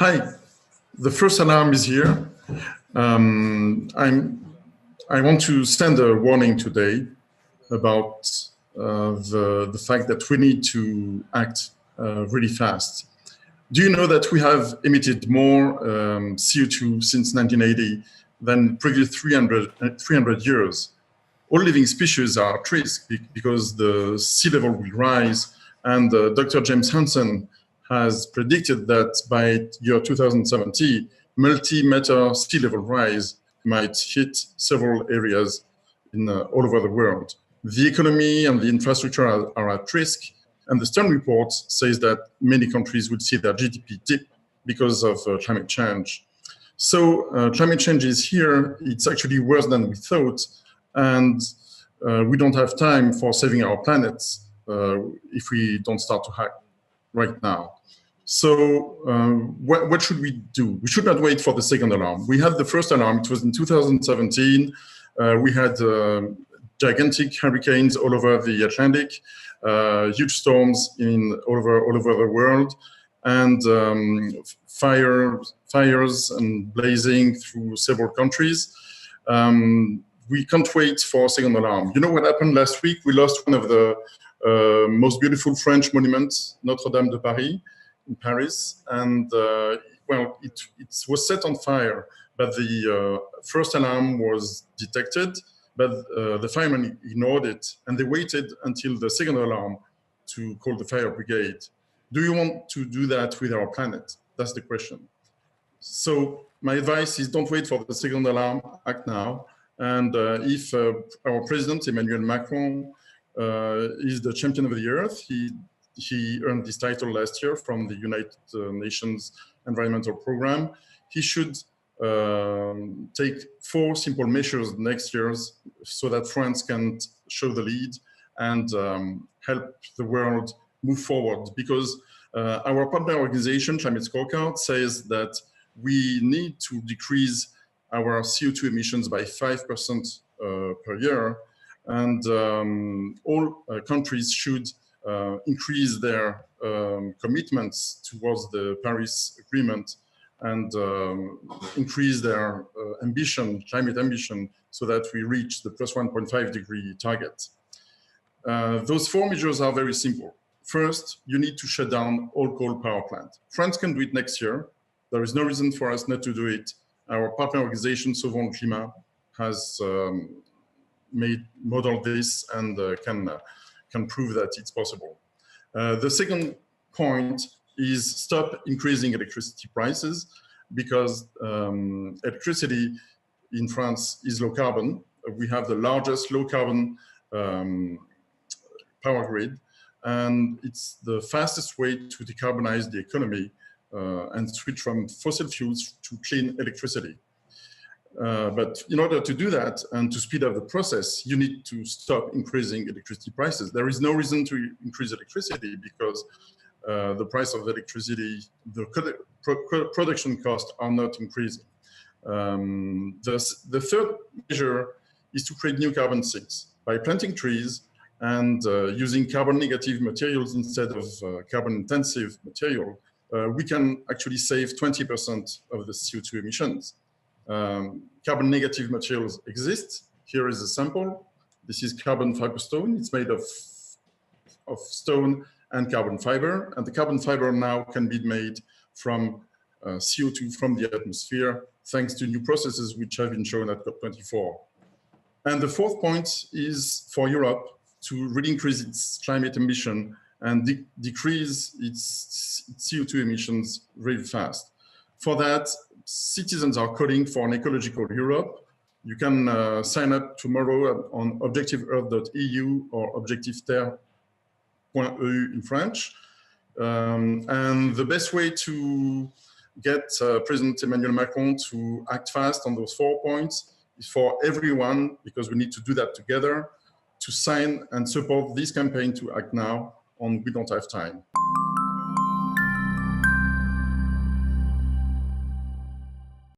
Hi, the first alarm is here. I want to send a warning today about the fact that we need to act really fast. Do you know that we have emitted more CO2 since 1980 than previous 300 years? All living species are at risk because the sea level will rise, and Dr. James Hansen has predicted that by year 2070, multi-meter sea level rise might hit several areas all over the world. The economy and the infrastructure are at risk, and the Stern report says that many countries will see their GDP dip because of climate change. So climate change is here. It's actually worse than we thought, and we don't have time for saving our planet if we don't start to act right now. So what should we do? We should not wait for the second alarm. We had the first alarm. It was in 2017. We had gigantic hurricanes all over the Atlantic, huge storms all over the world, and fires and blazing through several countries. We can't wait for a second alarm. You know what happened last week? We lost one of the most beautiful French monuments, Notre-Dame de Paris, in Paris, and well, it was set on fire, but the first alarm was detected, but the firemen ignored it, and they waited until the second alarm to call the fire brigade. Do you want to do that with our planet? That's the question. So my advice is don't wait for the second alarm, act now. And if our president, Emmanuel Macron, is the champion of the earth, he earned this title last year from the United Nations Environmental Program, he should take 4 simple measures next year so that France can show the lead and help the world move forward. Because our partner organization, Climate Scorecard, says that we need to decrease our CO2 emissions by 5% per year, and all countries should increase their commitments towards the Paris Agreement and increase their climate ambition, so that we reach the plus 1.5 degree target. Those 4 measures are very simple. First, you need to shut down all coal power plants. France can do it next year. There is no reason for us not to do it. Our partner organization, Sauvons le Climat, has modeled this and can prove that it's possible. The second point is stop increasing electricity prices, because electricity in France is low carbon. We have the largest low carbon power grid, and it's the fastest way to decarbonize the economy and switch from fossil fuels to clean electricity. But in order to do that and to speed up the process, you need to stop increasing electricity prices. There is no reason to increase electricity, because the price of electricity, the production costs are not increasing. The third measure is to create new carbon sinks by planting trees and using carbon negative materials instead of carbon intensive material. We can actually save 20% of the CO2 emissions. Carbon negative materials exist. Here is a sample. This is carbon fiber stone. It's made of stone and carbon fiber. And the carbon fiber now can be made from CO2 from the atmosphere, thanks to new processes which have been shown at COP24. And the fourth point is for Europe to really increase its climate ambition and decrease its CO2 emissions really fast. For that, citizens are calling for an ecological Europe. You can sign up tomorrow on objectiveearth.eu or objectiveterre.eu in French. And the best way to get President Emmanuel Macron to act fast on those 4 points is for everyone, because we need to do that together, to sign and support this campaign to act now on We Don't Have Time.